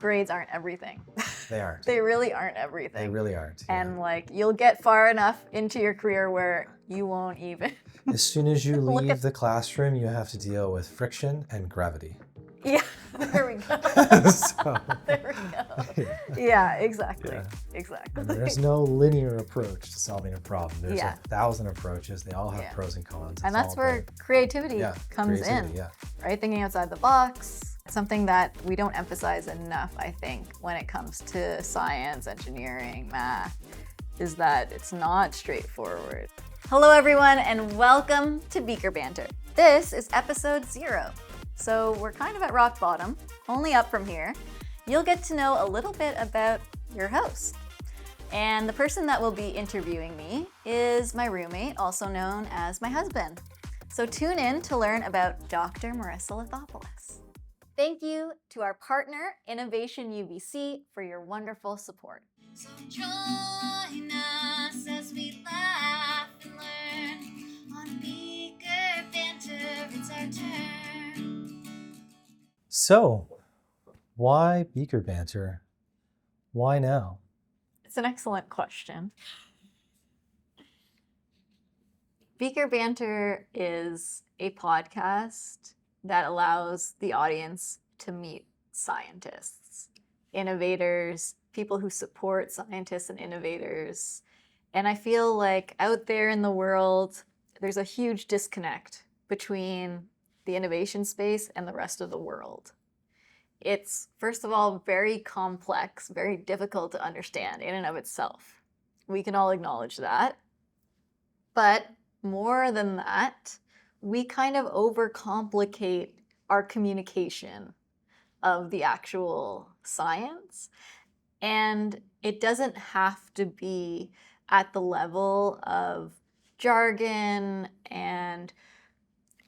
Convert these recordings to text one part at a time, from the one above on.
grades aren't everything. They aren't. They really aren't everything. They really aren't. And like, you'll get far enough into your career where you won't even. As soon as you Look leave at- the classroom, you have to deal with friction and gravity. Yeah, there we go. So, There we go. Yeah, exactly. Yeah. Exactly. there's no linear approach to solving a problem. There's Yeah. 1,000 approaches. They all have Yeah. pros and cons. And It's that's all where about- creativity yeah, comes creativity, in, yeah. right? Thinking outside the box. Something that we don't emphasize enough, I think, when it comes to science, engineering, math, is that it's not straightforward. Hello, everyone, and welcome to Beaker Banter. This is episode 0. So we're kind of at rock bottom, only up from here. You'll get to know a little bit about your host. And the person that will be interviewing me is my roommate, also known as my husband. So tune in to learn about Dr. Marissa Lithopoulos. Thank you to our partner, Innovation UBC, for your wonderful support. So join us as we laugh and learn on Beaker Banter. It's our turn. So, why Beaker Banter? Why now? It's an excellent question. Beaker Banter is a podcast that allows the audience to meet scientists, innovators, people who support scientists and innovators. And I feel like out there in the world, there's a huge disconnect between the innovation space and the rest of the world. It's, first of all, very complex, very difficult to understand in and of itself. We can all acknowledge that. But more than that, we kind of overcomplicate our communication of the actual science. And it doesn't have to be at the level of jargon and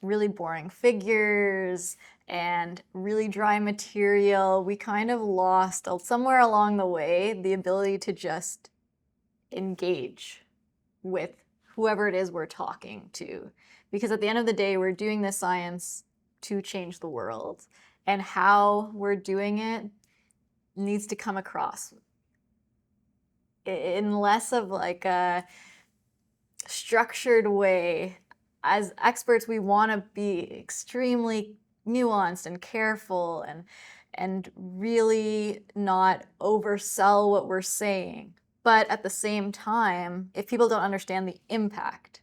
really boring figures and really dry material. We kind of lost somewhere along the way the ability to just engage with whoever it is we're talking to. Because at the end of the day, we're doing this science to change the world. And how we're doing it needs to come across in less of like a structured way. As experts, we want to be extremely nuanced and careful and really not oversell what we're saying. But at the same time, if people don't understand the impact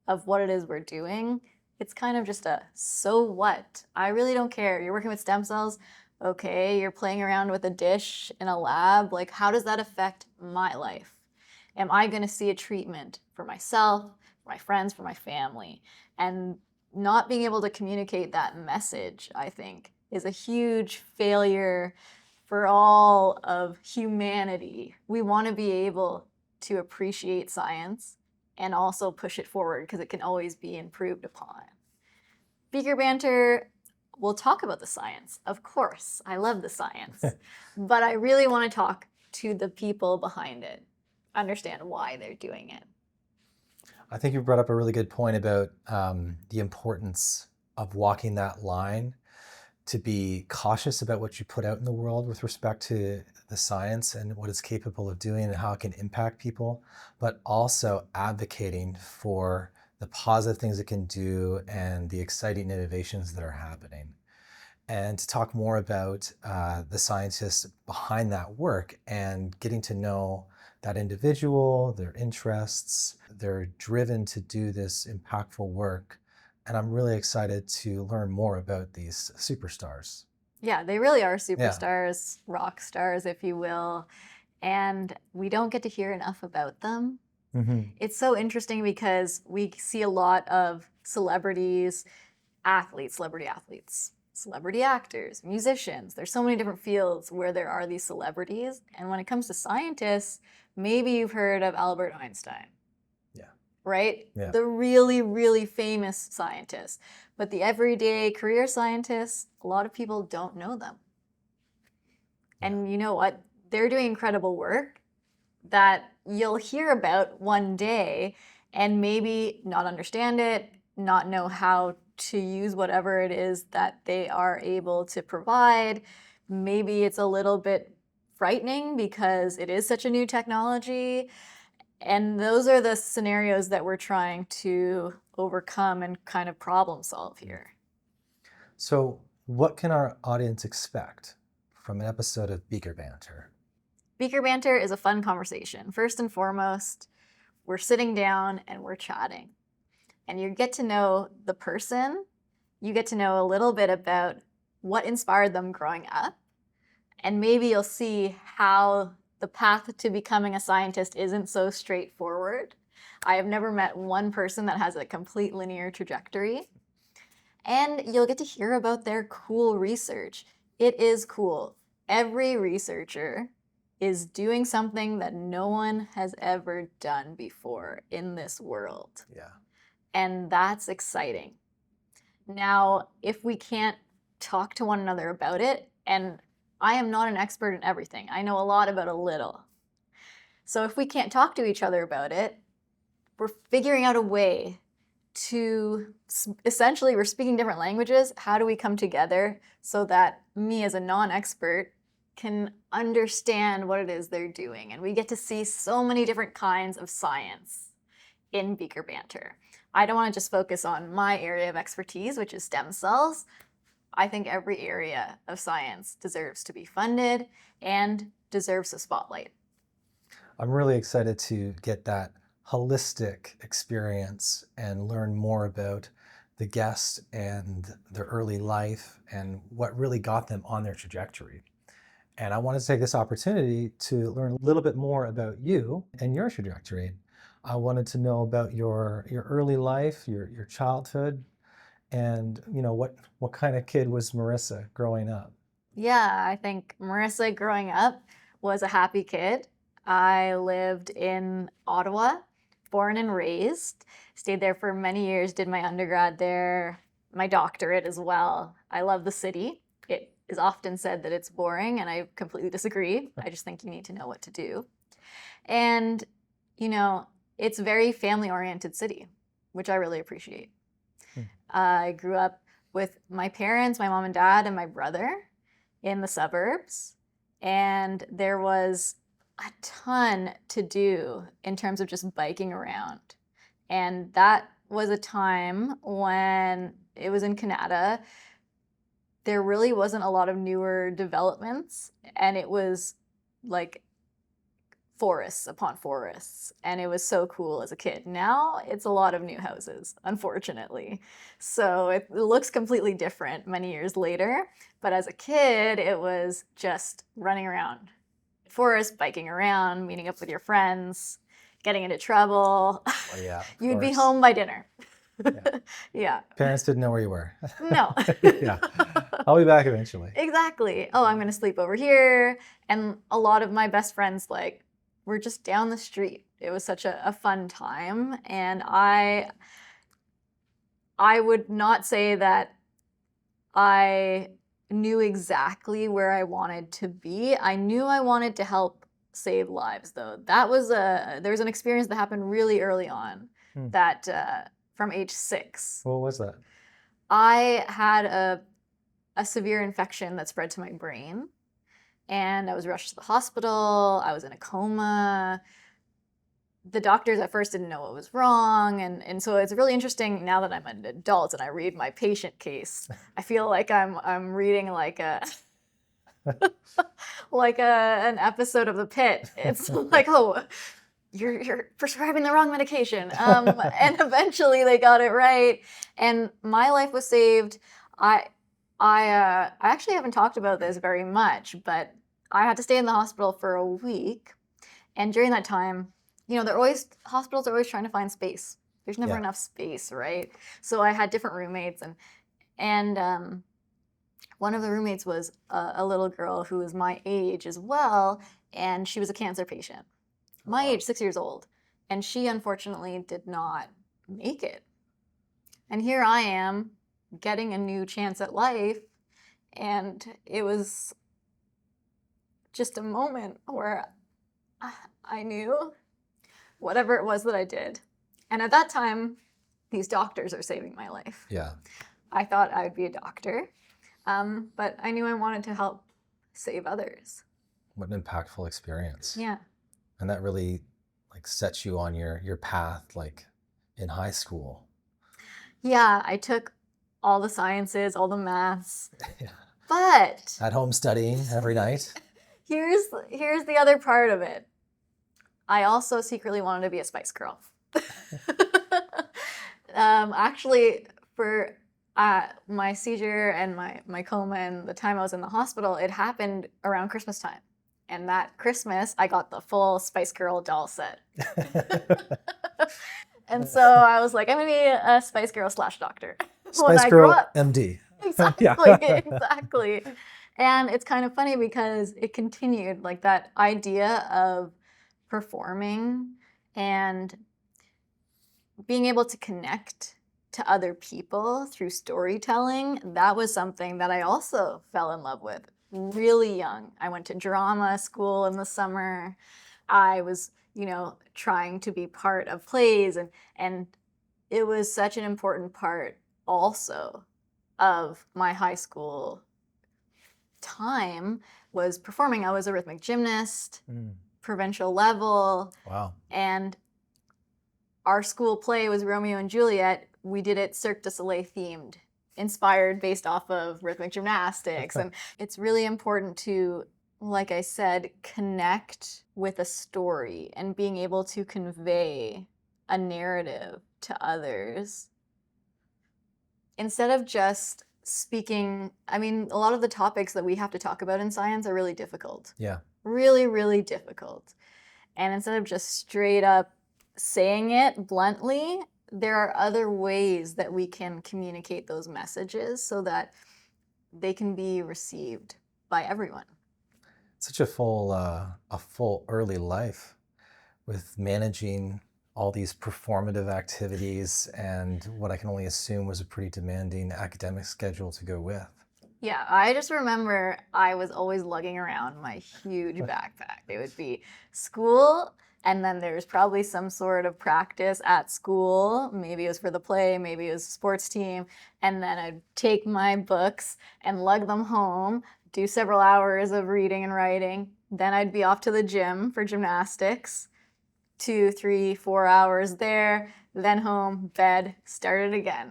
of what it is we're doing, it's kind of just a, so what? I really don't care. You're working with stem cells? Okay, you're playing around with a dish in a lab. Like, how does that affect my life? Am I going to see a treatment for myself, for my friends, for my family? And not being able to communicate that message, I think, is a huge failure for all of humanity. We want to be able to appreciate science and also push it forward because it can always be improved upon. Beaker Banter will talk about the science, of course. I love the science. But I really want to talk to the people behind it, understand why they're doing it. I think you brought up a really good point about the importance of walking that line, to be cautious about what you put out in the world with respect to the science and what it's capable of doing and how it can impact people, but also advocating for the positive things it can do and the exciting innovations that are happening. And to talk more about the scientists behind that work and getting to know that individual, their interests. They're driven to do this impactful work. And I'm really excited to learn more about these superstars. Yeah, they really are superstars, rock stars, if you will. And we don't get to hear enough about them. Mm-hmm. It's so interesting because we see a lot of celebrities, athletes, celebrity athletes, celebrity actors, musicians. There's so many different fields where there are these celebrities. And when it comes to scientists, maybe you've heard of Albert Einstein. Right? Yeah. The really, really famous scientists. But the everyday career scientists, a lot of people don't know them. Yeah. And you know what? They're doing incredible work that you'll hear about one day and maybe not understand it, not know how to use whatever it is that they are able to provide, maybe it's a little bit frightening because it is such a new technology. And those are the scenarios that we're trying to overcome and kind of problem solve here. So what can our audience expect from an episode of Beaker Banter? Beaker Banter is a fun conversation. First and foremost, we're sitting down and we're chatting. And you get to know the person. You get to know a little bit about what inspired them growing up. And maybe you'll see how the path to becoming a scientist isn't so straightforward. I have never met one person that has a complete linear trajectory. And you'll get to hear about their cool research. It is cool. Every researcher is doing something that no one has ever done before in this world. Yeah. And that's exciting. Now, if we can't talk to one another about it, and I am not an expert in everything, I know a lot about a little. So if we can't talk to each other about it, we're figuring out a way to, essentially, we're speaking different languages. How do we come together so that me as a non-expert can understand what it is they're doing? And we get to see so many different kinds of science in Beaker Banter. I don't want to just focus on my area of expertise, which is stem cells. I think every area of science deserves to be funded and deserves a spotlight. I'm really excited to get that holistic experience and learn more about the guest and their early life and what really got them on their trajectory. And I want to take this opportunity to learn a little bit more about you and your trajectory. I wanted to know about your early life, your childhood, and what kind of kid was Marissa growing up? Yeah, I think Marissa growing up was a happy kid. I lived in Ottawa, born and raised, stayed there for many years, did my undergrad there, my doctorate as well. I love the city. It is often said that it's boring, and I completely disagree. I just think you need to know what to do. And, it's a very family-oriented city, which I really appreciate. I grew up with my parents, my mom and dad, and my brother in the suburbs. And there was a ton to do in terms of just biking around. And that was a time when it was in Canada. There really wasn't a lot of newer developments, and it was like forests upon forests, and it was so cool as a kid. Now it's a lot of new houses, unfortunately. So it looks completely different many years later, but as a kid, it was just running around forest, biking around, meeting up with your friends, getting into trouble. Oh, yeah, You'd be course. home by dinner. Yeah. Yeah. Parents didn't know where you were. No. Yeah. I'll be back eventually. Exactly. Oh, I'm going to sleep over here. And a lot of my best friends, were just down the street. It was such a fun time. And I would not say that I knew exactly where I wanted to be. I knew I wanted to help save lives, though. There's an experience that happened really early on that from age 6. What was that? I had a severe infection that spread to my brain. And I was rushed to the hospital. I was in a coma. The doctors at first didn't know what was wrong. And so it's really interesting now that I'm an adult and I read my patient case. I feel like I'm reading like an episode of The Pit. It's like, oh, you're prescribing the wrong medication. And eventually they got it right. And my life was saved. I actually haven't talked about this very much, but I had to stay in the hospital for a week. And during that time, hospitals are always trying to find space. There's never enough space, right? So I had different roommates, and one of the roommates was a little girl who was my age as well, and she was a cancer patient. My age, 6 years old. And she unfortunately did not make it. And here I am, getting a new chance at life, and it was just a moment where I knew whatever it was that I did. And at that time, these doctors are saving my life. Yeah. I thought I would be a doctor, but I knew I wanted to help save others. What an impactful experience. Yeah. And that really like sets you on your path, like in high school. Yeah, I took all the sciences, all the maths, Yeah. but At home studying every night. here's the other part of it. I also secretly wanted to be a Spice Girl. Actually, for my seizure and my coma and the time I was in the hospital, it happened around Christmas time. And that Christmas, I got the full Spice Girl doll set. And so I was like, I'm going to be a Spice Girl / doctor when Spice I grow Girl up. MD. Exactly, Yeah. exactly. And it's kind of funny because it continued, like that idea of performing and being able to connect to other people through storytelling. That was something that I also fell in love with really young. I went to drama school in the summer. I was, trying to be part of plays, and it was such an important part also of my high school time was performing. I was a rhythmic gymnast, provincial level. Wow. And our school play was Romeo and Juliet. We did it Cirque du Soleil themed, inspired based off of rhythmic gymnastics. And it's really important to, like I said, connect with a story and being able to convey a narrative to others instead of just speaking. I mean, a lot of the topics that we have to talk about in science are really difficult. Yeah. Really, really difficult. And instead of just straight up saying it bluntly, there are other ways that we can communicate those messages so that they can be received by everyone. Such a full early life with managing all these performative activities and what I can only assume was a pretty demanding academic schedule to go with. Yeah, I just remember I was always lugging around my huge backpack. It would be school, and then there's probably some sort of practice at school. Maybe it was for the play, maybe it was a sports team. And then I'd take my books and lug them home, do several hours of reading and writing. Then I'd be off to the gym for gymnastics, 2, 3, 4 hours there, then home, bed, started again.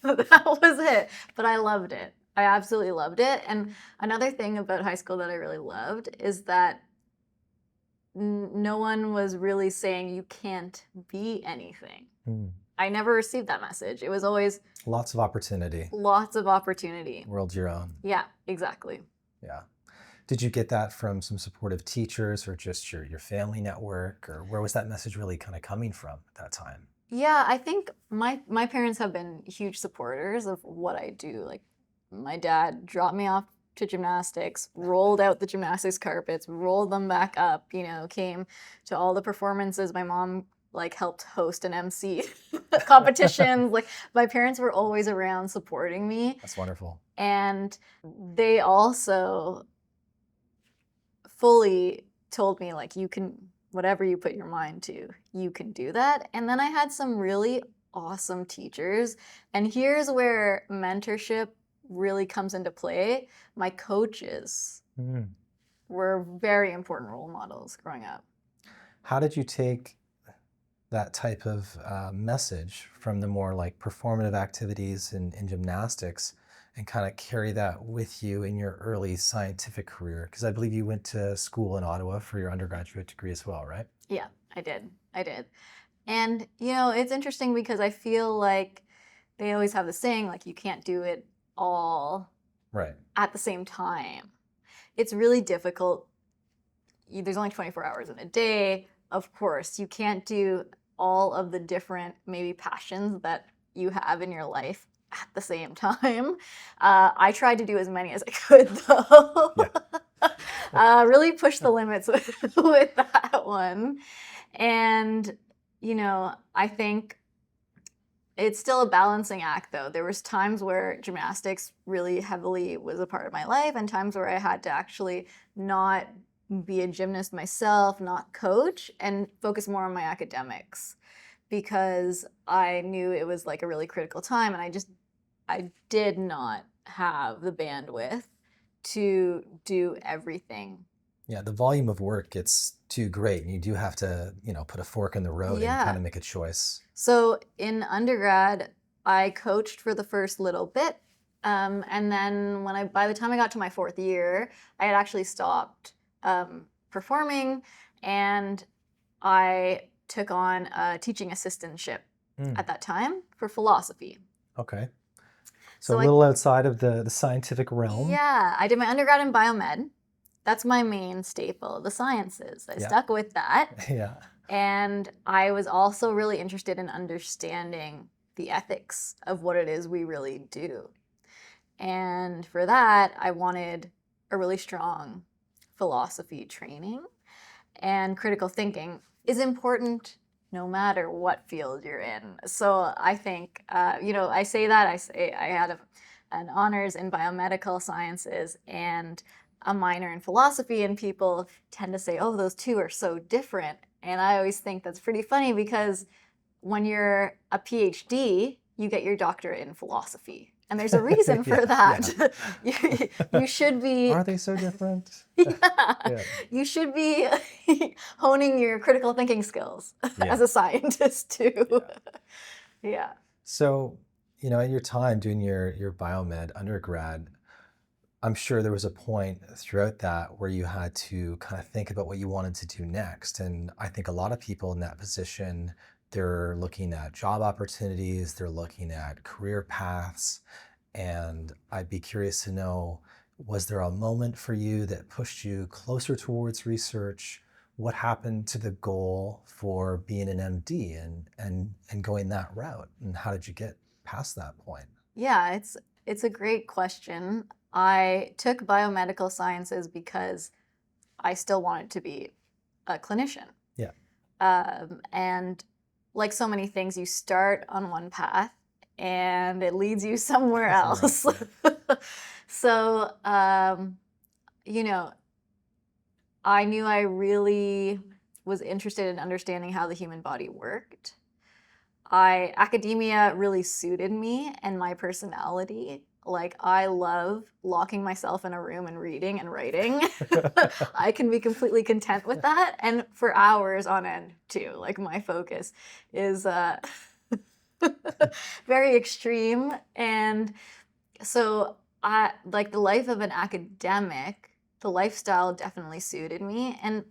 That was it. But I loved it. I absolutely loved it. And another thing about high school that I really loved is that no one was really saying you can't be anything. I never received that message. It was always lots of opportunity. Lots of opportunity. World's your own. Yeah, exactly. Yeah. Did you get that from some supportive teachers or just your family network, or where was that message really kind of coming from at that time? Yeah, I think my parents have been huge supporters of what I do. Like, my dad dropped me off to gymnastics, rolled out the gymnastics carpets, rolled them back up, came to all the performances. My mom helped host and MC competitions. My parents were always around supporting me. That's wonderful. And they also fully told me, you can, whatever you put your mind to, you can do that. And then I had some really awesome teachers. And here's where mentorship really comes into play. My coaches were very important role models growing up. How did you take that type of message from the more performative activities in gymnastics and kind of carry that with you in your early scientific career? Because I believe you went to school in Ottawa for your undergraduate degree as well, right? Yeah, I did. And, it's interesting because I feel like they always have the saying, you can't do it all right at the same time. It's really difficult. There's only 24 hours in a day. Of course, you can't do all of the different maybe passions that you have in your life at the same time. I tried to do as many as I could, though. Yeah. Really push the limits with that one. And, I think it's still a balancing act, though. There was times where gymnastics really heavily was a part of my life, and times where I had to actually not be a gymnast myself, not coach, and focus more on my academics, because I knew it was a really critical time, and I did not have the bandwidth to do everything. Yeah, the volume of work gets too great, and you do have to, put a fork in the road and kind of make a choice. So in undergrad, I coached for the first little bit. And then by the time I got to my 4th year, I had actually stopped performing, and I took on a teaching assistantship at that time for philosophy. Okay. So a little outside of the scientific realm. Yeah, I did my undergrad in biomed. That's my main staple, the sciences. I stuck with that. Yeah. And I was also really interested in understanding the ethics of what it is we really do. And for that, I wanted a really strong philosophy training. And critical thinking is important no matter what field you're in. So I think, I say that, I had an honors in biomedical sciences and a minor in philosophy, and people tend to say, oh, those two are so different. And I always think that's pretty funny, because when you're a PhD, you get your doctorate in philosophy. And there's a reason for that. Yeah. you should be... Are they so different? You should be honing your critical thinking skills as a scientist too. Yeah. So, at your time doing your biomed undergrad, I'm sure there was a point throughout that where you had to kind of think about what you wanted to do next. And I think a lot of people in that position, they're looking at job opportunities, they're looking at career paths. And I'd be curious to know, was there a moment for you that pushed you closer towards research? What happened to the goal for being an MD and going that route? And how did you get past that point? Yeah, it's a great question. I took biomedical sciences because I still wanted to be a clinician. Yeah. And like so many things, you start on one path and it leads you somewhere else. So, I knew I really was interested in understanding how the human body worked. Academia really suited me and my personality. Like, I love locking myself in a room and reading and writing. I can be completely content with that, and for hours on end too. Like, my focus is very extreme. And so like the life of an academic, the lifestyle definitely suited me. And,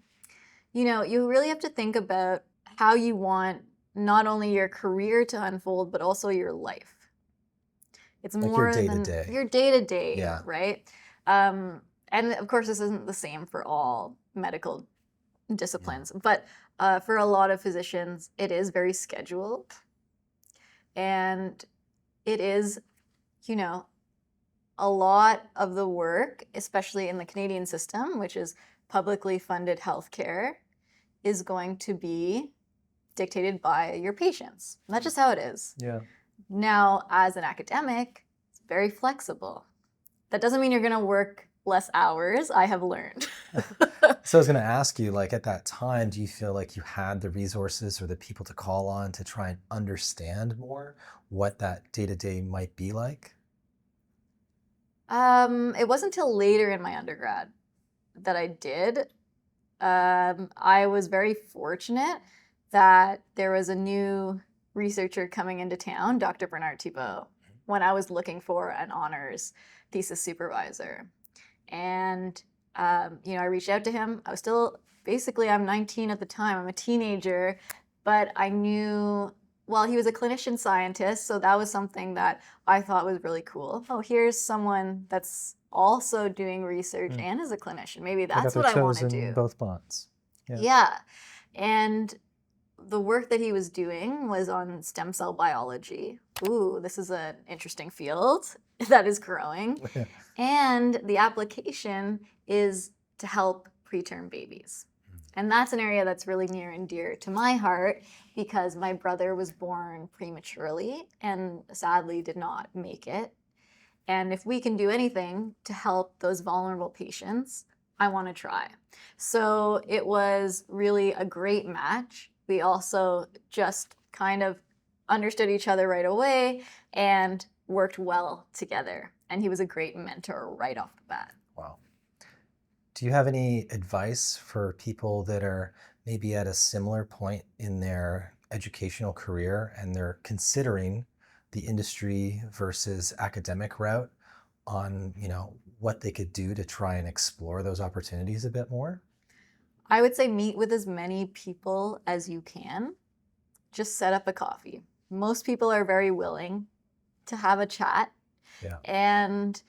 you really have to think about how you want not only your career to unfold, but also your life. It's like more than your day-to-day, right? And of course, this isn't the same for all medical disciplines, but for a lot of physicians, it is very scheduled. And it is, a lot of the work, especially in the Canadian system, which is publicly funded healthcare, is going to be dictated by your patients. And that's just how it is. Yeah. Now, as an academic, it's very flexible. That doesn't mean you're going to work less hours, I have learned. So I was going to ask you, like, at that time, do you feel like you had the resources or the people to call on to try and understand more what that day-to-day might be like? It wasn't until later in my undergrad that I did. I was very fortunate that there was a new researcher coming into town, Dr. Bernard Thibault, when I was looking for an honors thesis supervisor. And, I reached out to him. I was still, I'm 19 at the time. I'm a teenager, but I knew, well, he was a clinician scientist, so that was something that I thought was really cool. Oh, here's someone that's also doing research and is a clinician. Maybe that's what I want to do. Both bonds. Yeah. And the work that he was doing was on stem cell biology. Ooh, this is an interesting field that is growing. And the application is to help preterm babies. And that's an area that's really near and dear to my heart, because my brother was born prematurely and sadly did not make it. And if we can do anything to help those vulnerable patients, I want to try. So it was really a great match. We also just kind of understood each other right away and worked well together. And he was a great mentor right off the bat. Wow. Do you have any advice for people that are maybe at a similar point in their educational career and they're considering the industry versus academic route on, what they could do to try and explore those opportunities a bit more? I would say meet with as many people as you can. Just set up a coffee. Most people are very willing to have a chat. Yeah. And,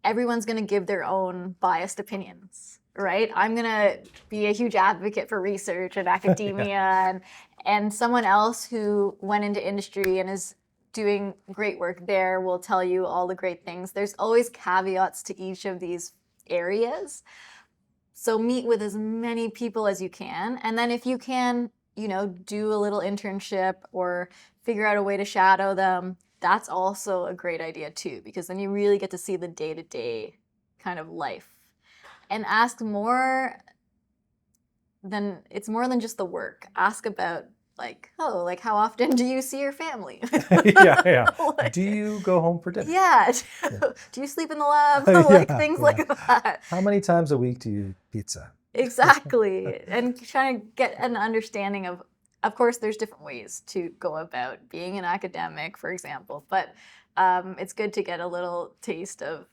everyone's going to give their own biased opinions, right? I'm going to be a huge advocate for research and academia, and someone else who went into industry and is doing great work there will tell you all the great things. There's always caveats to each of these areas. So meet with as many people as you can. And then if you can, do a little internship or figure out a way to shadow them, that's also a great idea too, because then you really get to see the day-to-day kind of life. And ask more than, it's more than just the work. Ask about how often do you see your family? Yeah. Do you go home for dinner? Yeah. Do you sleep in the lab? Things like that. How many times a week do you eat pizza? Exactly. And trying to get an understanding of course, there's different ways to go about being an academic, for example, but it's good to get a little taste of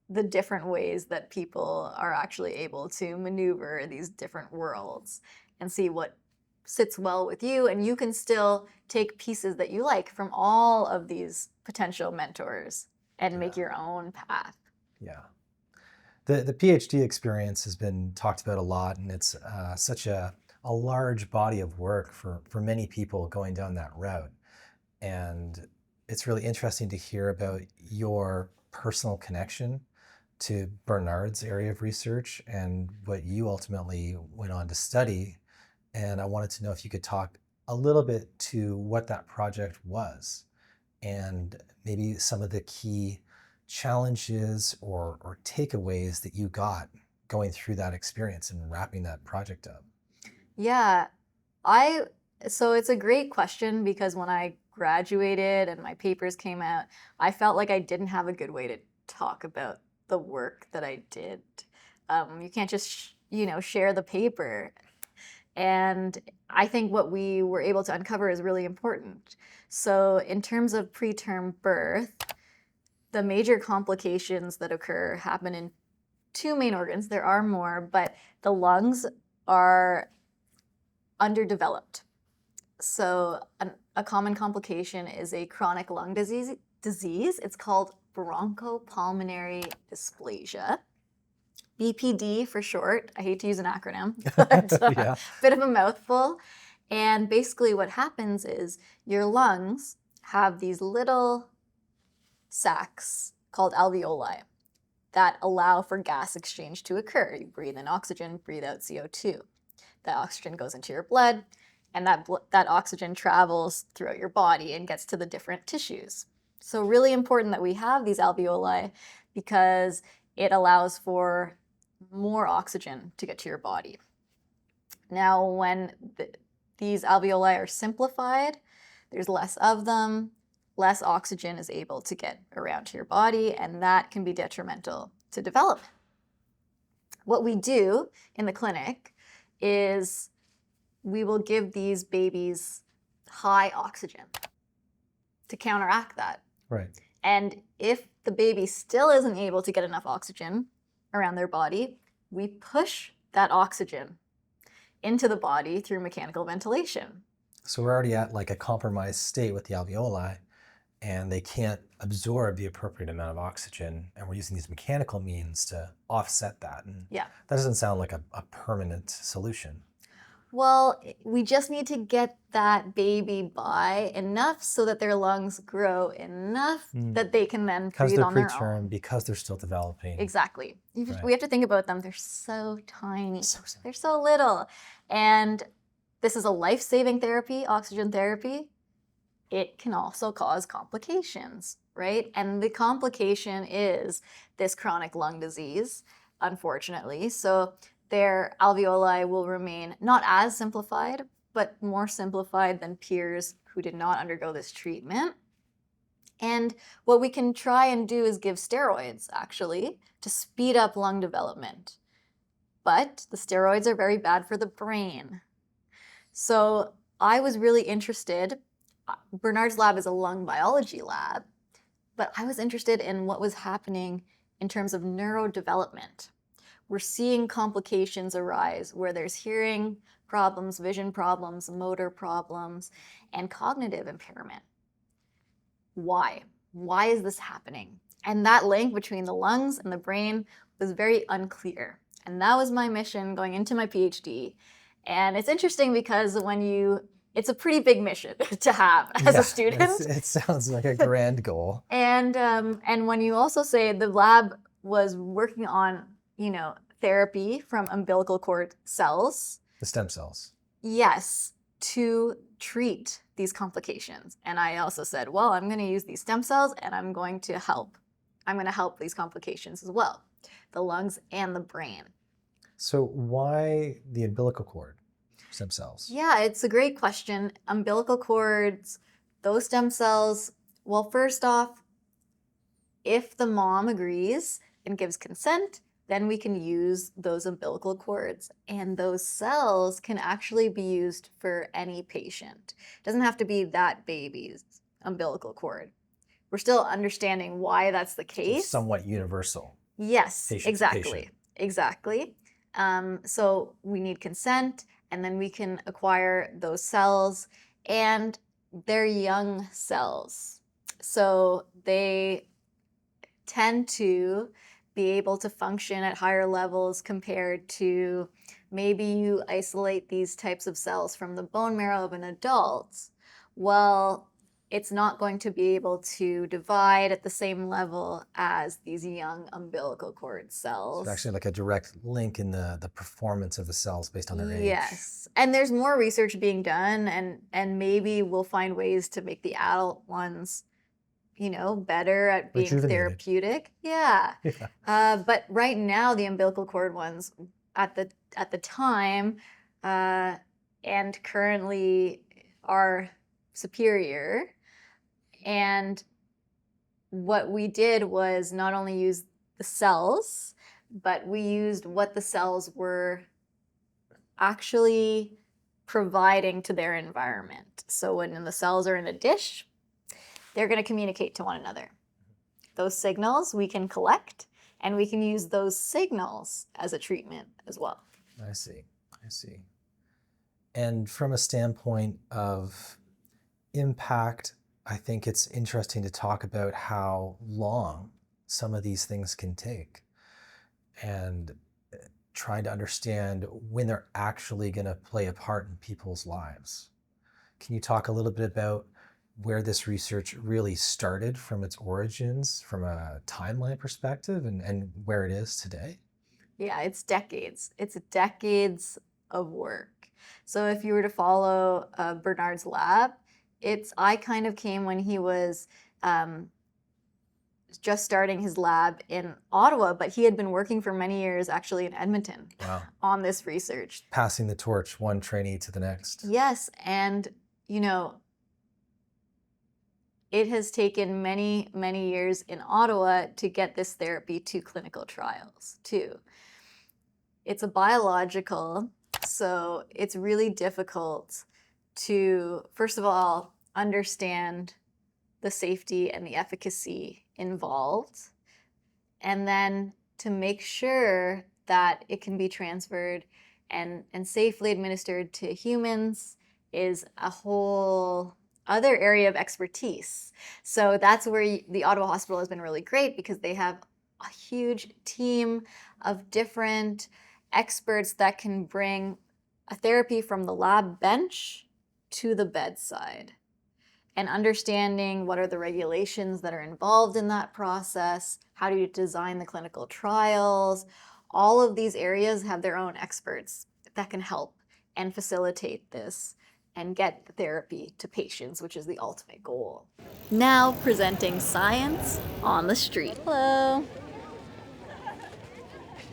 the different ways that people are actually able to maneuver these different worlds and see what sits well with you. And you can still take pieces that you like from all of these potential mentors and make your own path. Yeah. The PhD experience has been talked about a lot, and it's such a large body of work for many people going down that route. And it's really interesting to hear about your personal connection to Bernard's area of research and what you ultimately went on to study. And I wanted to know if you could talk a little bit to what that project was and maybe some of the key challenges or takeaways that you got going through that experience and wrapping that project up. Yeah, so it's a great question because when I graduated and my papers came out, I felt like I didn't have a good way to talk about the work that I did. You can't just, share the paper. And I think what we were able to uncover is really important. So in terms of preterm birth, the major complications that occur happen in two main organs. There are more, but the lungs are underdeveloped. So a common complication is a chronic lung disease. It's called bronchopulmonary dysplasia. BPD for short. I hate to use an acronym, but bit of a mouthful. And basically what happens is your lungs have these little sacs called alveoli that allow for gas exchange to occur. You breathe in oxygen, breathe out CO2. That oxygen goes into your blood, and that oxygen travels throughout your body and gets to the different tissues. So really important that we have these alveoli because it allows for more oxygen to get to your body. Now, when these alveoli are simplified, there's less of them, less oxygen is able to get around to your body, and that can be detrimental to development. What we do in the clinic is we will give these babies high oxygen to counteract that. Right. And if the baby still isn't able to get enough oxygen around their body, we push that oxygen into the body through mechanical ventilation. So we're already at like a compromised state with the alveoli, and they can't absorb the appropriate amount of oxygen, and we're using these mechanical means to offset that. And that doesn't sound like a permanent solution. Well, we just need to get that baby by enough so that their lungs grow enough that they can then breathe on their own. Because they're preterm, because they're still developing. Exactly. We have to think about them. They're so tiny. They're so little. And this is a life-saving therapy, oxygen therapy. It can also cause complications, right? And the complication is this chronic lung disease, unfortunately. So their alveoli will remain not as simplified, but more simplified than peers who did not undergo this treatment. And what we can try and do is give steroids, actually, to speed up lung development. But the steroids are very bad for the brain. So I was really interested. Bernard's lab is a lung biology lab, but I was interested in what was happening in terms of neurodevelopment. We're seeing complications arise where there's hearing problems, vision problems, motor problems, and cognitive impairment. Why? Why is this happening? And that link between the lungs and the brain was very unclear. And that was my mission going into my PhD. And it's interesting because it's a pretty big mission to have as a student. It sounds like a grand goal. And when you also say the lab was working on, therapy from umbilical cord cells. The stem cells. Yes, to treat these complications. And I also said, well, I'm going to use these stem cells and I'm going to help these complications as well, the lungs and the brain. So why the umbilical cord stem cells? Yeah, it's a great question. Umbilical cords, those stem cells, well, first off, if the mom agrees and gives consent, then we can use those umbilical cords. And those cells can actually be used for any patient. It doesn't have to be that baby's umbilical cord. We're still understanding why that's the case. It's somewhat universal. Yes, Patient exactly. Exactly. So we need consent, and then we can acquire those cells, and they're young cells. So they tend to be able to function at higher levels compared to maybe you isolate these types of cells from the bone marrow of an adult. Well, it's not going to be able to divide at the same level as these young umbilical cord cells. So actually like a direct link in the performance of the cells based on their age. Yes, and there's more research being done, and maybe we'll find ways to make the adult ones better at being therapeutic. Yeah. But right now, the umbilical cord ones at the time and currently are superior. And what we did was not only use the cells, but we used what the cells were actually providing to their environment. So when the cells are in a dish, they're going to communicate to one another. Those signals we can collect, and we can use those signals as a treatment as well. I see. And from a standpoint of impact, I think it's interesting to talk about how long some of these things can take and trying to understand when they're actually going to play a part in people's lives. Can you talk a little bit about where this research really started from its origins, from a timeline perspective, and where it is today? Yeah, it's decades. It's decades of work. So if you were to follow Bernard's lab, I kind of came when he was just starting his lab in Ottawa, but he had been working for many years actually in Edmonton. Wow. On this research. Passing the torch, one trainee to the next. Yes, and it has taken many, many years in Ottawa to get this therapy to clinical trials, too. It's a biological, so it's really difficult to, first of all, understand the safety and the efficacy involved, and then to make sure that it can be transferred and safely administered to humans is a whole other area of expertise. So that's where the Ottawa Hospital has been really great, because they have a huge team of different experts that can bring a therapy from the lab bench to the bedside, and understanding what are the regulations that are involved in that process, how do you design the clinical trials. All of these areas have their own experts that can help and facilitate this and get the therapy to patients, which is the ultimate goal. Now presenting science on the street. Hello.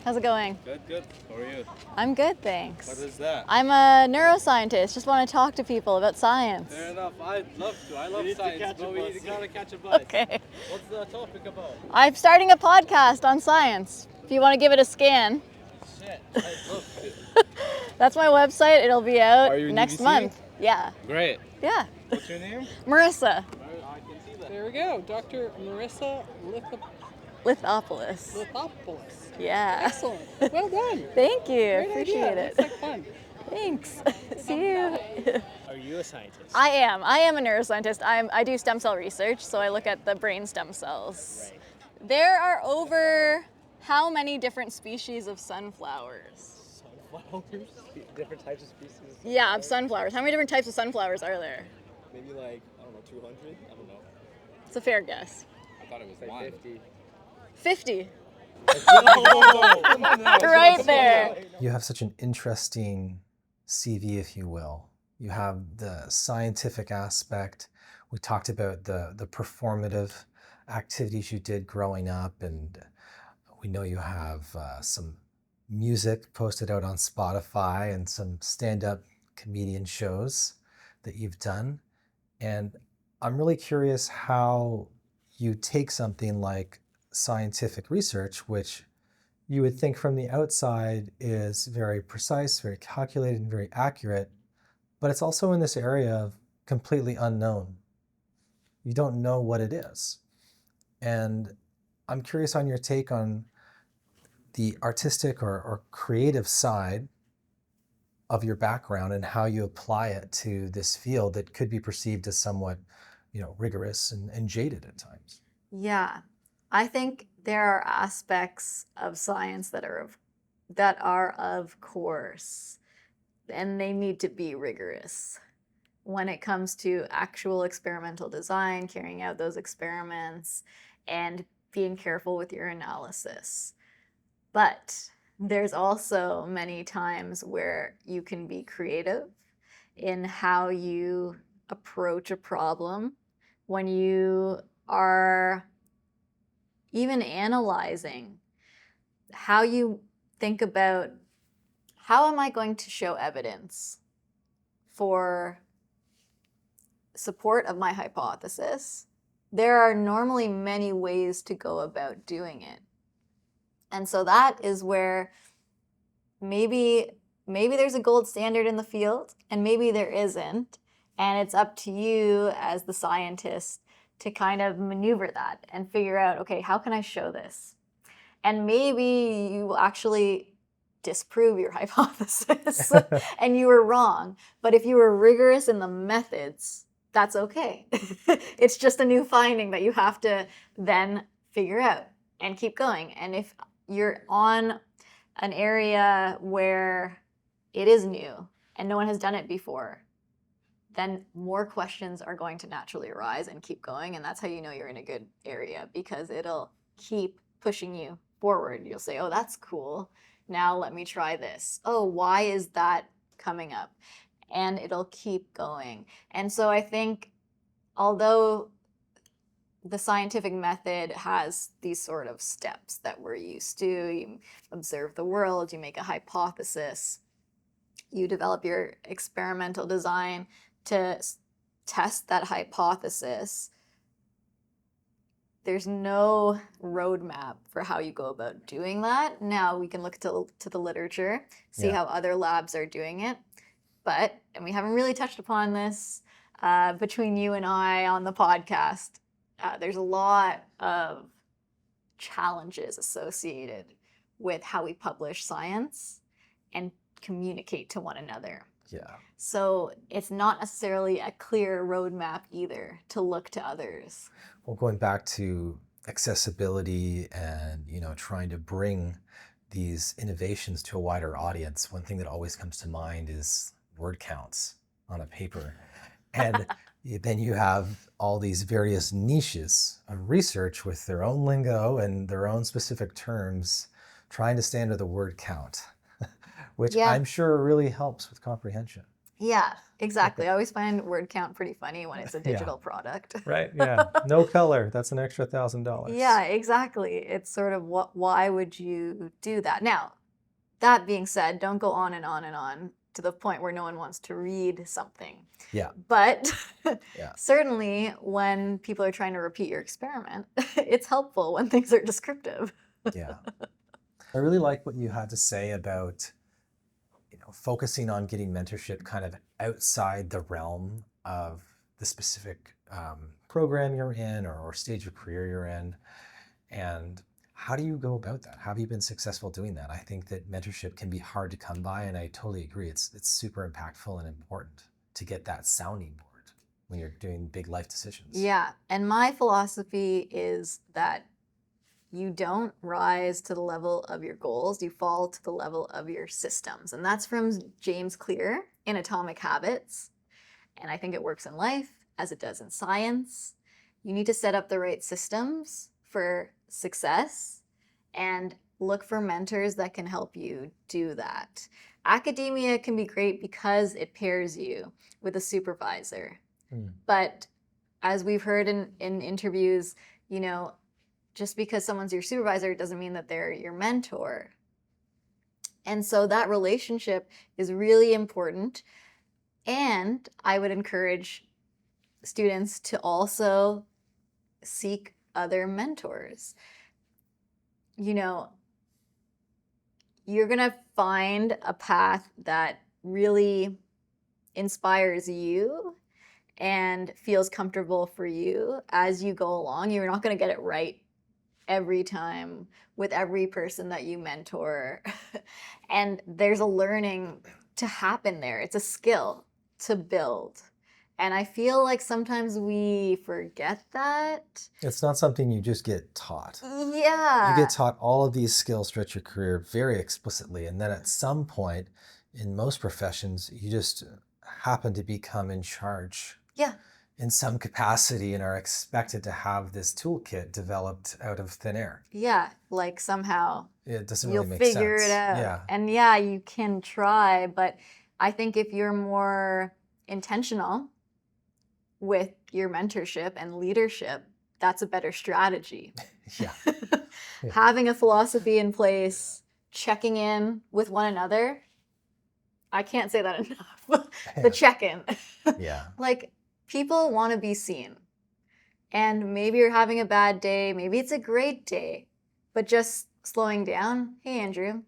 How's it going? Good, good. How are you? I'm good, thanks. What is that? I'm a neuroscientist. Just want to talk to people about science. Fair enough. I'd love to. I love science, but we gotta catch a bus. Okay. What's the topic about? I'm starting a podcast on science. If you want to give it a scan. Shit, I'd love to. That's my website. It'll be out Are you next UBC? month. Yeah. Great. Yeah. What's your name? Marissa I can see that. There we go, Dr. Marissa Lithopoulos. Lithopoulos. Yeah. Excellent. Well done. Thank you. Great Appreciate idea. it. Looks like fun. Thanks. See you. Are you a scientist? I am a neuroscientist. I do stem cell research, so I look at the brain stem cells. Right. There are over how many different species of sunflowers? Sunflowers? Different types of species? Yeah, of sunflowers. How many different types of sunflowers are there? Maybe like, I don't know, 200? I don't know. It's a fair guess. I thought it was like 50. 50. Come on now. Right there. You have such an interesting CV, if you will. You have the scientific aspect. We talked about the performative activities you did growing up, and we know you have some music posted out on Spotify and some stand-up comedian shows that you've done. And I'm really curious how you take something like scientific research, which you would think from the outside is very precise, very calculated, and very accurate, but it's also in this area of completely unknown. You don't know what it is. And I'm curious on your take on the artistic or creative side of your background and how you apply it to this field that could be perceived as somewhat, rigorous and jaded at times. Yeah. I think there are aspects of science that are of course, and they need to be rigorous when it comes to actual experimental design, carrying out those experiments, and being careful with your analysis. But there's also many times where you can be creative in how you approach a problem when you are even analyzing how you think about how am I going to show evidence for support of my hypothesis. There are normally many ways to go about doing it. And so that is where maybe there's a gold standard in the field and maybe there isn't. And it's up to you as the scientist to kind of maneuver that and figure out, okay, how can I show this? And maybe you will actually disprove your hypothesis and you were wrong. But if you were rigorous in the methods, that's okay. It's just a new finding that you have to then figure out and keep going. And if you're on an area where it is new and no one has done it before, then more questions are going to naturally arise and keep going. And that's how you know you're in a good area, because it'll keep pushing you forward. You'll say, oh, that's cool. Now let me try this. Oh, why is that coming up? And it'll keep going. And so I think although the scientific method has these sort of steps that we're used to, you observe the world, you make a hypothesis, you develop your experimental design to test that hypothesis. There's no roadmap for how you go about doing that. Now we can look to the literature, see how other labs are doing it. But, and we haven't really touched upon this between you and I on the podcast, there's a lot of challenges associated with how we publish science and communicate to one another. Yeah. So it's not necessarily a clear roadmap either to look to others. Well, going back to accessibility and, trying to bring these innovations to a wider audience, one thing that always comes to mind is word counts on a paper. And then you have all these various niches of research with their own lingo and their own specific terms, trying to stay under the word count, which I'm sure really helps with comprehension. Yeah, exactly. I always find word count pretty funny when it's a Yeah. digital product. Right. Yeah. No color. That's an extra $1,000. Yeah, exactly. It's sort of why would you do that? Now, that being said, don't go on and on and on to the point where no one wants to read something. Yeah. But Yeah. certainly when people are trying to repeat your experiment, it's helpful when things are descriptive. Yeah. I really like what you had to say about, focusing on getting mentorship kind of outside the realm of the specific program you're in or stage of career you're in. And how do you go about that? How have you been successful doing that? I think that mentorship can be hard to come by, and I totally agree. It's super impactful and important to get that sounding board when you're doing big life decisions. Yeah, and my philosophy is that you don't rise to the level of your goals, you fall to the level of your systems. And that's from James Clear in Atomic Habits. And I think it works in life as it does in science. You need to set up the right systems for success and look for mentors that can help you do that. Academia can be great because it pairs you with a supervisor. But as we've heard in interviews, just because someone's your supervisor doesn't mean that they're your mentor. And so that relationship is really important. And I would encourage students to also seek other mentors. You're going to find a path that really inspires you and feels comfortable for you as you go along. You're not going to get it right every time with every person that you mentor. And there's a learning to happen there. It's a skill to build. And I feel like sometimes we forget that. It's not something you just get taught. Yeah. You get taught all of these skills throughout your career very explicitly. And then at some point, in most professions, you just happen to become in charge. Yeah. In some capacity and are expected to have this toolkit developed out of thin air. Yeah, like somehow it doesn't you'll really make sense. figure it out. Yeah. And yeah, you can try, but I think if you're more intentional with your mentorship and leadership, that's a better strategy. Yeah. Having a philosophy in place, checking in with one another. I can't say that enough. The check-in. Yeah. Like, people want to be seen. And maybe you're having a bad day. Maybe it's a great day. But just slowing down. Hey, Andrew.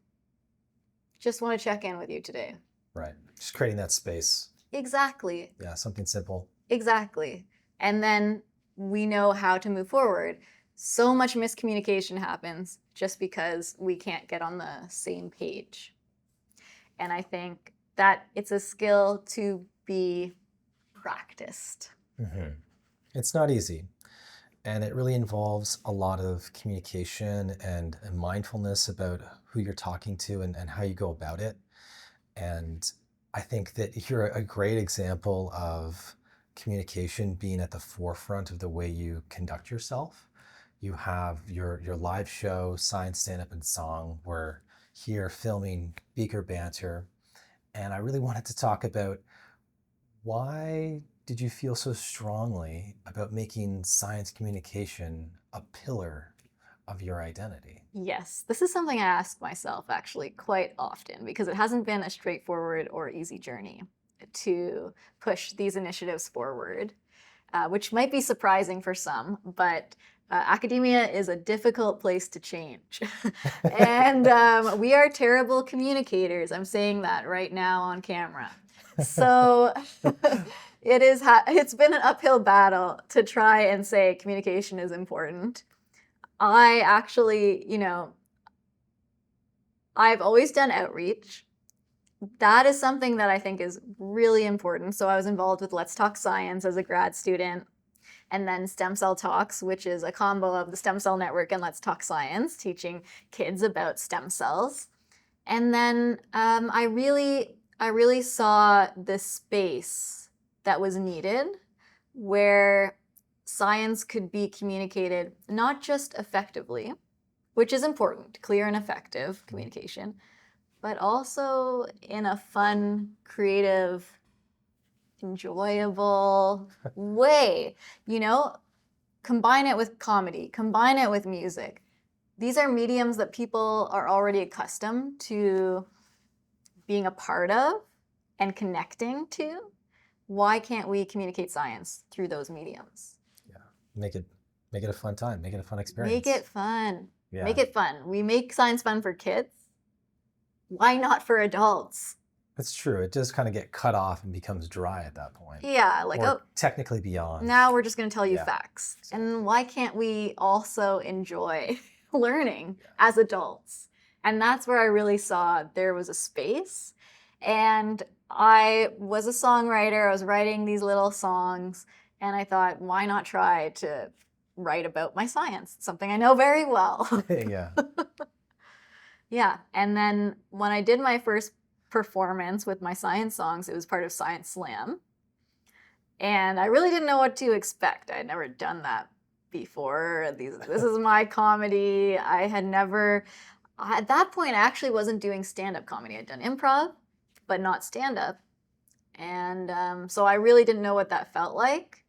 Just want to check in with you today. Right. Just creating that space. Exactly. Yeah, something simple. Exactly. And then we know how to move forward. So much miscommunication happens just because we can't get on the same page. And I think that it's a skill to be practiced. Mm-hmm. It's not easy. And it really involves a lot of communication and mindfulness about who you're talking to and how you go about it. And I think that you're a great example of communication being at the forefront of the way you conduct yourself. You have your live show, Science Stand Up and Song. We're here filming Beaker Banter. And I really wanted to talk about why did you feel so strongly about making science communication a pillar of your identity? Yes, this is something I ask myself actually quite often because it hasn't been a straightforward or easy journey to push these initiatives forward, which might be surprising for some, but academia is a difficult place to change. And we are terrible communicators. I'm saying that right now on camera. So it's been an uphill battle to try and say communication is important. I actually, I've always done outreach. That is something that I think is really important. So I was involved with Let's Talk Science as a grad student, and then Stem Cell Talks, which is a combo of the Stem Cell Network and Let's Talk Science, teaching kids about stem cells. And then I really saw this space that was needed where science could be communicated not just effectively, which is important, clear and effective communication, but also in a fun, creative, enjoyable way. You know, combine it with comedy, combine it with music. These are mediums that people are already accustomed to being a part of and connecting to. Why can't we communicate science through those mediums? Yeah. Make it a fun time. Make it a fun experience. Make it fun. Yeah. Make it fun. We make science fun for kids. Why not for adults? That's true. It does kind of get cut off and becomes dry at that point. Yeah, like, or oh, technically beyond. now we're just going to tell you Yeah. facts. And why can't we also enjoy learning as adults? And that's where I really saw there was a space. And I was a songwriter. I was writing these little songs. And I thought, why not try to write about my science? It's something I know very well. Yeah. Yeah. And then when I did my first performance with my science songs, it was part of Science Slam. And I really didn't know what to expect. I had never done that before. This is my comedy. I had never, at that point, I actually wasn't doing stand-up comedy. I'd done improv, but not stand-up. And so I really didn't know what that felt like.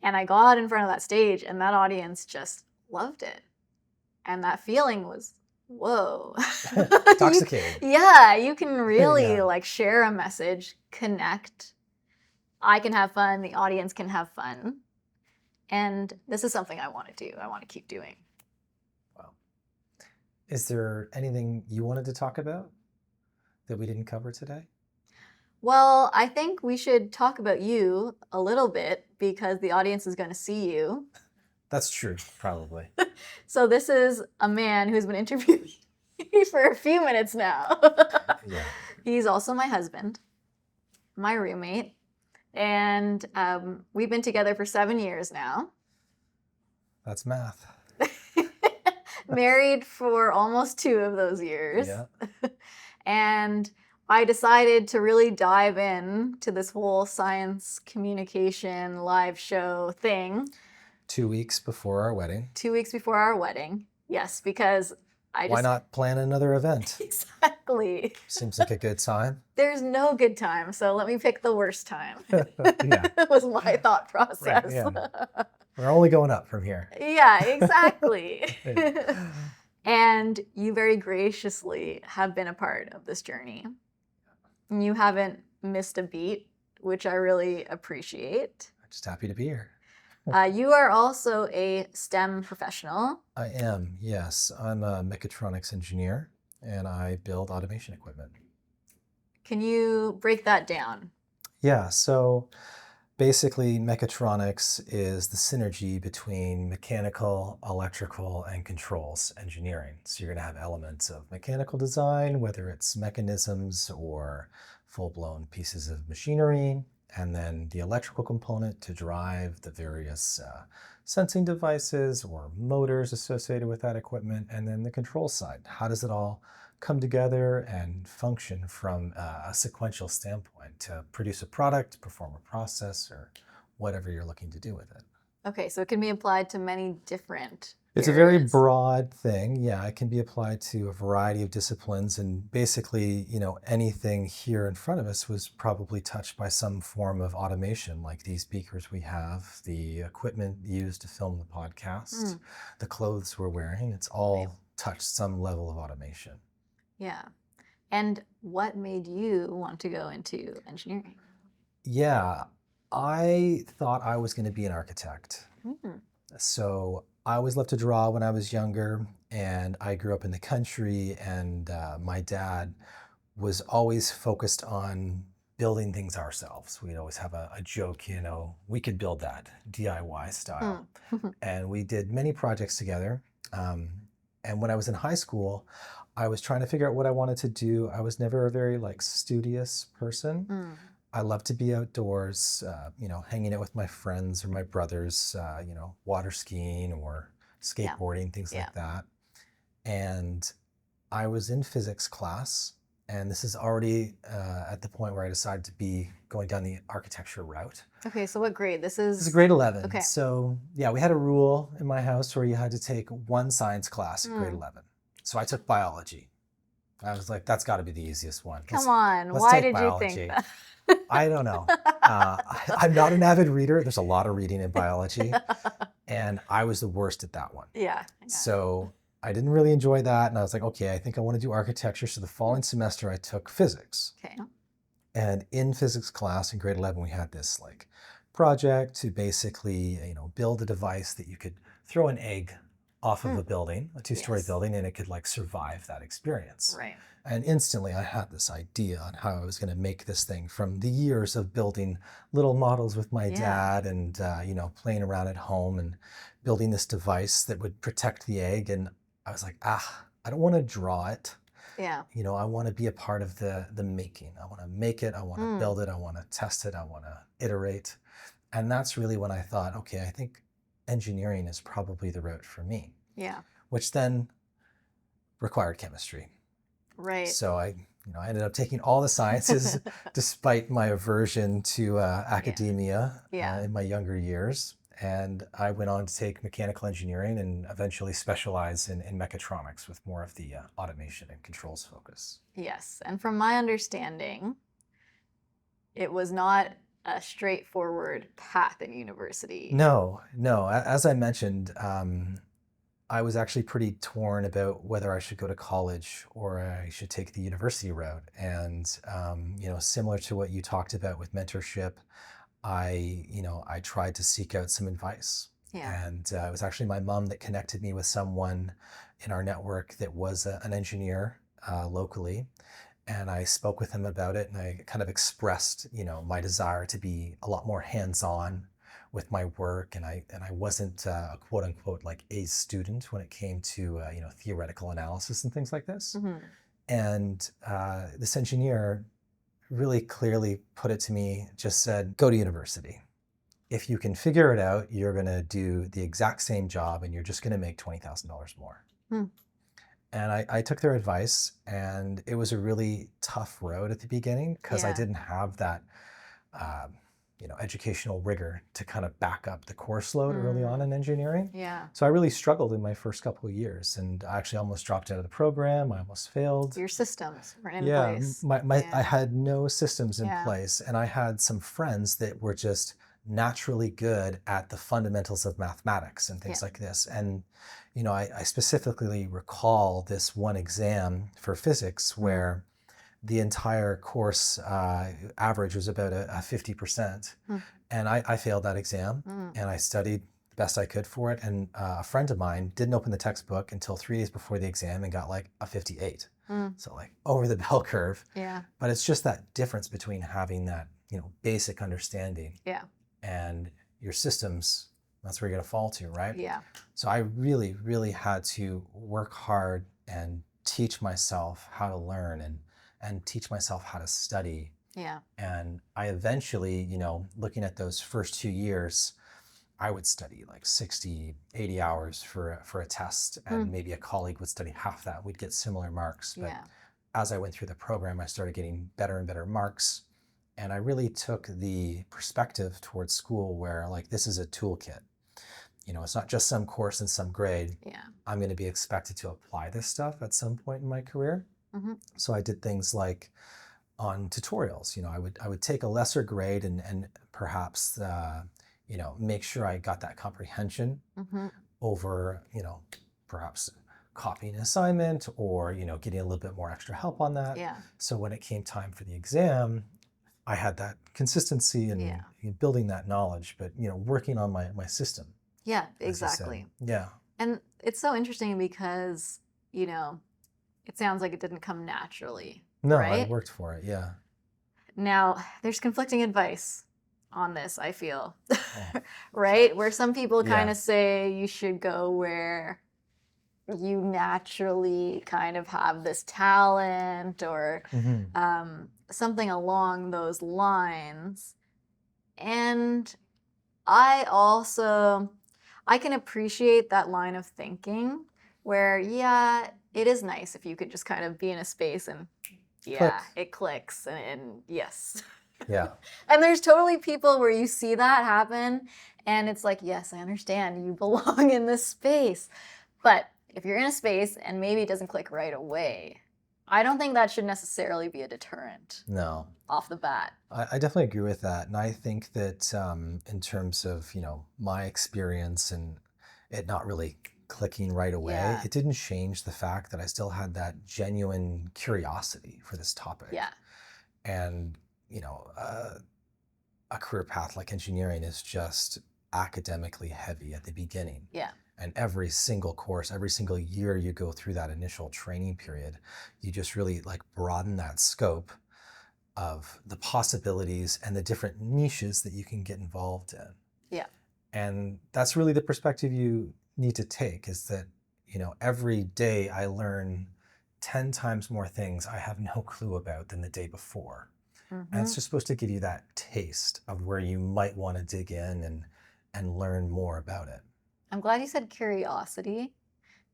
And I got in front of that stage, and that audience just loved it. And that feeling was, whoa. Intoxicating. Yeah, you can really Yeah. like share a message, connect. I can have fun, the audience can have fun. And this is something I want to do. I want to keep doing. Wow. Is there anything you wanted to talk about that we didn't cover today? Well, I think we should talk about you a little bit because the audience is going to see you. That's true, probably. So this is a man who's been interviewing me for a few minutes now. Yeah. He's also my husband, my roommate, and we've been together for 7 years now. That's math. Married for almost 2 of those years. Yeah. And I decided to really dive in to this whole science communication live show thing 2 weeks before our wedding. 2 weeks before our wedding. Yes, because I just... Why not plan another event? Exactly. Seems like a good time. There's no good time, so let me pick the worst time. Yeah. Was my thought process. Right, yeah. We're only going up from here. Yeah, exactly. Yeah. And you very graciously have been a part of this journey. You haven't missed a beat, which I really appreciate. I'm just happy to be here. You are also a STEM professional. I am, yes. I'm a mechatronics engineer and I build automation equipment. Can you break that down? Yeah, so basically mechatronics is the synergy between mechanical, electrical, and controls engineering. So you're going to have elements of mechanical design, whether it's mechanisms or full-blown pieces of machinery, and then the electrical component to drive the various sensing devices or motors associated with that equipment, and then the control side. How does it all come together and function from a sequential standpoint to produce a product, perform a process, or whatever you're looking to do with it? Okay, so it can be applied to many different It's a very areas. broad thing. Yeah, it can be applied to a variety of disciplines, and basically, anything here in front of us was probably touched by some form of automation, like these beakers we have, the equipment used to film the podcast, the clothes we're wearing. It's all touched some level of automation. Yeah. And what made you want to go into engineering? Yeah, I thought I was going to be an architect. So I always loved to draw when I was younger, and I grew up in the country, and my dad was always focused on building things ourselves. We'd always have a joke, we could build that DIY style. And we did many projects together. And when I was in high school, I was trying to figure out what I wanted to do. I was never a very studious person. I love to be outdoors, hanging out with my friends or my brothers, water skiing or skateboarding, things like that. And I was in physics class, and this is already at the point where I decided to be going down the architecture route. Okay, so what grade? This This is is grade 11. Okay. So yeah, we had a rule in my house where you had to take one science class at grade 11. So I took biology. I was like, that's got to be the easiest one. Come on, let's why take did biology. you think that? I don't know. I'm not an avid reader. There's a lot of reading in biology, and I was the worst at that one. Yeah. So I didn't really enjoy that, and I was like, okay, I think I want to do architecture. So the following semester, I took physics. Okay. And in physics class in grade 11, we had this like project to basically, build a device that you could throw an egg off of a building, a two-story Yes. building, and it could like survive that experience. Right. And instantly I had this idea on how I was going to make this thing from the years of building little models with my dad and, playing around at home and building this device that would protect the egg. And I was like, I don't want to draw it. Yeah. I want to be a part of the making. I want to make it. I want to build it. I want to test it. I want to iterate. And that's really when I thought, okay, I think engineering is probably the route for me. Yeah. Which then required chemistry. Right. So I ended up taking all the sciences despite my aversion to academia in my younger years. And I went on to take mechanical engineering and eventually specialize in mechatronics with more of the automation and controls focus. Yes. And from my understanding, it was not a straightforward path in university. No. As I mentioned, I was actually pretty torn about whether I should go to college or I should take the university route. And, similar to what you talked about with mentorship, I tried to seek out some advice. Yeah. And it was actually my mom that connected me with someone in our network that was an engineer locally. And I spoke with him about it, and I kind of expressed, my desire to be a lot more hands-on with my work. And I wasn't a quote unquote like A student when it came to, theoretical analysis and things like this. Mm-hmm. And this engineer really clearly put it to me, just said, go to university. If you can figure it out, you're going to do the exact same job and you're just going to make $20,000 more. And I took their advice, and it was a really tough road at the beginning because I didn't have that, educational rigor to kind of back up the course load early on in engineering. Yeah. So I really struggled in my first couple of years, and I actually almost dropped out of the program. I almost failed. Your systems weren't in place. I had no systems in place, and I had some friends that were just naturally good at the fundamentals of mathematics and things like this. And, I specifically recall this one exam for physics where the entire course average was about a 50%. And I failed that exam, and I studied the best I could for it. And a friend of mine didn't open the textbook until 3 days before the exam and got like a 58. So like over the bell curve. Yeah. But it's just that difference between having that, basic understanding and your systems. That's where you're going to fall to, right? Yeah. So I really, really had to work hard and teach myself how to learn and teach myself how to study. Yeah. And I eventually, looking at those first 2 years, I would study like 60, 80 hours for a test, and maybe a colleague would study half that. We'd get similar marks. But as I went through the program, I started getting better and better marks. And I really took the perspective towards school where like, this is a toolkit. It's not just some course and some grade. Yeah. I'm going to be expected to apply this stuff at some point in my career. So I did things like on tutorials, I would take a lesser grade and perhaps, make sure I got that comprehension over, perhaps copying an assignment or, getting a little bit more extra help on that. Yeah. So when it came time for the exam, I had that consistency and building that knowledge, but, working on my system. Yeah, exactly. Yeah. And it's so interesting because, it sounds like it didn't come naturally. No, right? I worked for it. Yeah. Now, there's conflicting advice on this, I feel, right? Where some people kind of say you should go where you naturally kind of have this talent or something along those lines. And I can appreciate that line of thinking where, it is nice if you could just kind of be in a space and it clicks and yes. Yeah. And there's totally people where you see that happen and it's like, yes, I understand you belong in this space. But if you're in a space and maybe it doesn't click right away, I don't think that should necessarily be a deterrent No, off the bat. I definitely agree with that. And I think that in terms of, my experience and it not really clicking right away, Yeah. it didn't change the fact that I still had that genuine curiosity for this topic. Yeah. And, a career path like engineering is just academically heavy at the beginning. Yeah. And every single course, every single year you go through that initial training period, you just really like broaden that scope of the possibilities and the different niches that you can get involved in. Yeah. And that's really the perspective you need to take, is that, every day I learn 10 times more things I have no clue about than the day before. Mm-hmm. And it's just supposed to give you that taste of where you might want to dig in and learn more about it. I'm glad you said curiosity,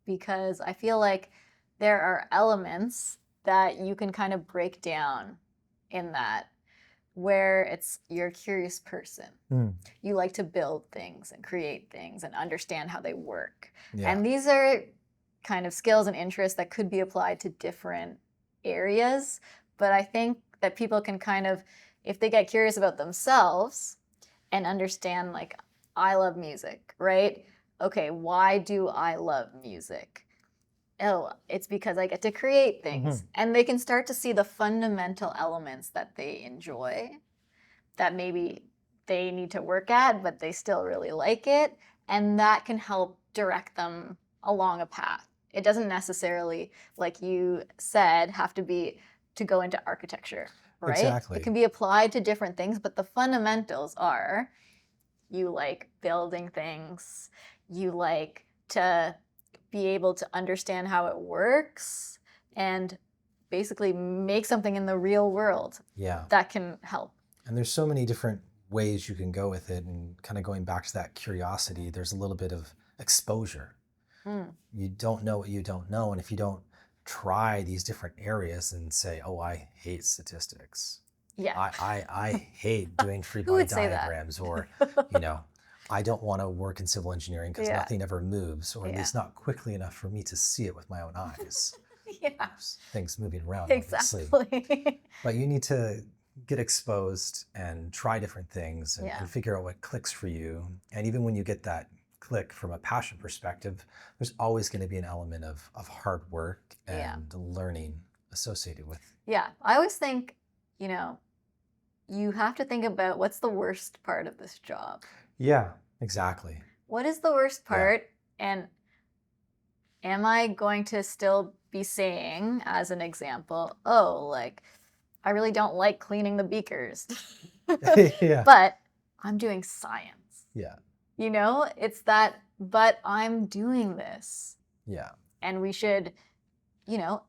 because I feel like there are elements that you can kind of break down in that, where it's you're a curious person. You like to build things and create things and understand how they work. Yeah. And these are kind of skills and interests that could be applied to different areas. But I think that people can kind of, if they get curious about themselves and understand, like, I love music, right? Okay, why do I love music? Oh, it's because I get to create things. Mm-hmm. And they can start to see the fundamental elements that they enjoy, that maybe they need to work at, but they still really like it. And that can help direct them along a path. It doesn't necessarily, like you said, have to be to go into architecture, right? Exactly. It can be applied to different things, but the fundamentals are, you like building things, you like to be able to understand how it works and basically make something in the real world. Yeah. That can help. And there's so many different ways you can go with it, and kind of going back to that curiosity, there's a little bit of exposure. You don't know what you don't know, and if you don't try these different areas and say, oh, I hate statistics. Yeah. I hate doing free Who body would say that? diagrams, or, I don't want to work in civil engineering because Yeah. nothing ever moves, or at Yeah. least not quickly enough for me to see it with my own eyes. Yeah, There's things moving around, obviously. exactly. But you need to get exposed and try different things and, Yeah. and figure out what clicks for you. And even when you get that click from a passion perspective, there's always going to be an element of hard work and learning associated with. Yeah, I always think, you have to think about, what's the worst part of this job? Yeah, exactly. What is the worst part? And am I going to still be saying, as an example, oh, like, I really don't like cleaning the beakers, Yeah. but I'm doing science. Yeah. It's that, but I'm doing this. Yeah. And we should,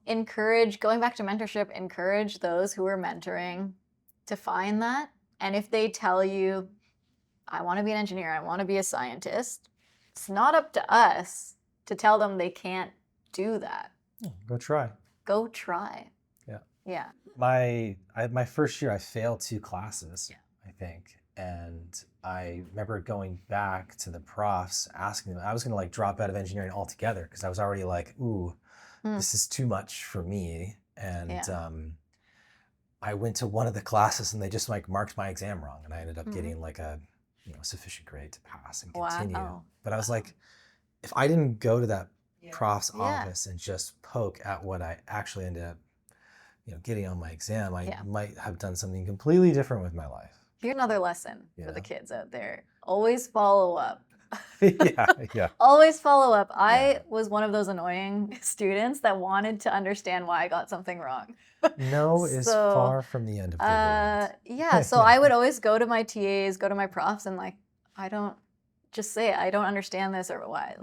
encourage, going back to mentorship, encourage those who are mentoring to find that. And if they tell you, I want to be an engineer, I want to be a scientist, it's not up to us to tell them they can't do that. Go try. Go try. Yeah. Yeah. My first year, I failed 2 classes, I think. And I remember going back to the profs, asking them, I was going to drop out of engineering altogether because I was already like, ooh, this is too much for me. And I went to one of the classes and they just marked my exam wrong. And I ended up getting a sufficient grade to pass and continue. Wow. But I was like, if I didn't go to that prof's office and just poke at what I actually ended up, getting on my exam, I might have done something completely different with my life. Here's another lesson for the kids out there. Always follow up. Yeah. Always follow up. I was one of those annoying students that wanted to understand why I got something wrong. No is far from the end of the world. Yeah, so I would always go to my TAs, go to my profs, and I don't just say, I don't understand this, or why.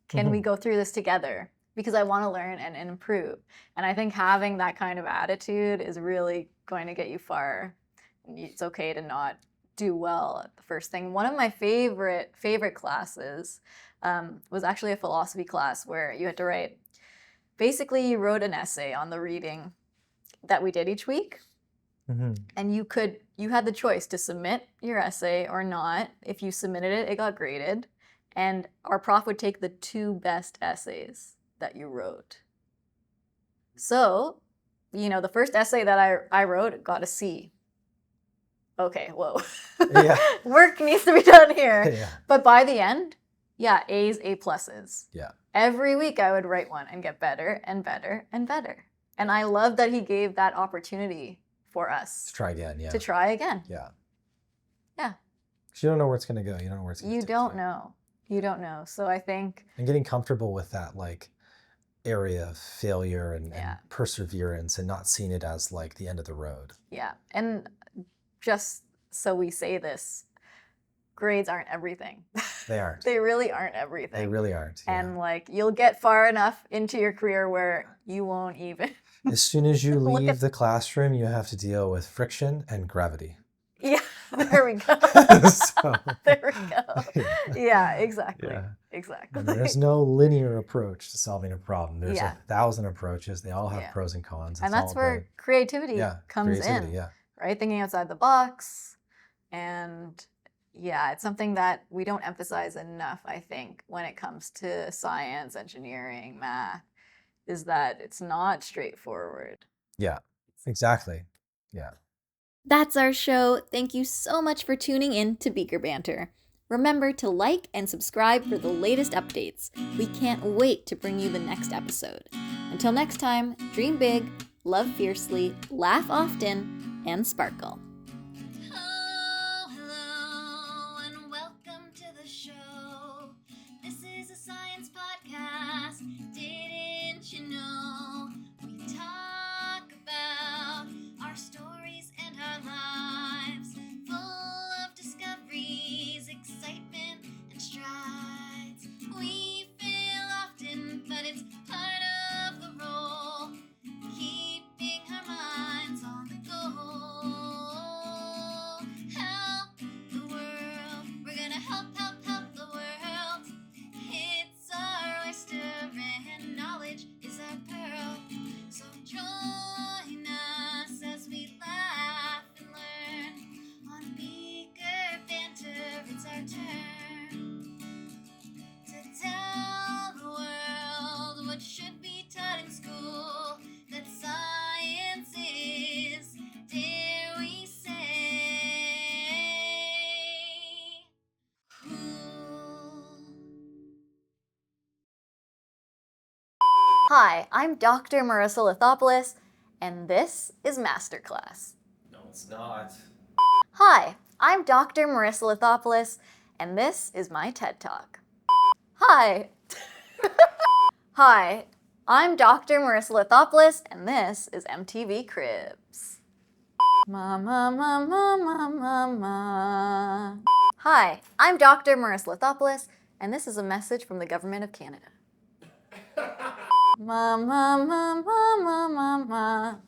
Can we go through this together? Because I want to learn and improve. And I think having that kind of attitude is really going to get you far. It's okay to not do well at the first thing. One of my favorite classes was actually a philosophy class where you had to write, basically you wrote an essay on the reading that we did each week. And you had the choice to submit your essay or not. If you submitted it, it got graded. And our prof would take the 2 best essays that you wrote. So you know, the first essay that I wrote got a C. Okay, whoa. Yeah. Work needs to be done here. Yeah. But by the end, yeah, A's, A pluses. Yeah. Every week I would write one and get better and better and better. And I love that he gave that opportunity for us To try again. Yeah. to try again. Yeah. Yeah. 'Cause you don't know where it's going to go. You don't know where it's going to You don't know. You don't know. So I think, And getting comfortable with that, like, area of failure and Yeah. perseverance, and not seeing it as like the end of the road. yeah. And just so we say this, grades aren't everything. They aren't. They really aren't everything. They really aren't. Yeah. And like, you'll get far enough into your career where you won't even. As soon as you Look leave at- the classroom, you have to deal with friction and gravity. Yeah, there we go. So- There we go. Yeah, exactly. Yeah. Exactly. And there's no linear approach to solving a problem. There's Yeah. 1,000 approaches. They all have Yeah. pros and cons. And It's that's all where about- creativity comes creativity, in, Yeah. right? Thinking outside the box. And yeah, it's something that we don't emphasize enough, I think, when it comes to science, engineering, math, is that it's not straightforward. Yeah. Exactly. Yeah. That's our show. Thank you so much for tuning in to Beaker Banter. Remember to like and subscribe for the latest updates. We can't wait to bring you the next episode. Until next time, dream big, love fiercely, laugh often, and sparkle. Oh, hello, and welcome to the show. This is a science podcast. Didn't you know? We talk about our stories and our lives, full of discoveries, excitement, and strides. We fail often, but it's part of the role, keeping our minds on the go. Help the world, we're gonna help the world. It's our oyster and knowledge is our pearl. So join us as we laugh and learn on Beaker Banter. It's our turn to tell the world what should be taught in school, that science is, dare we say, cool. Hi, I'm Dr. Marissa Lithopoulos, and this is Masterclass. No, it's not. Hi, I'm Dr. Marissa Lithopoulos, and this is my TED Talk. Hi. Hi, I'm Dr. Marissa Lithopoulos, and this is MTV Cribs. Mama, mama, mama, mama. Hi, I'm Dr. Marissa Lithopoulos, and this is a message from the Government of Canada. Mama, mama, mama, mama.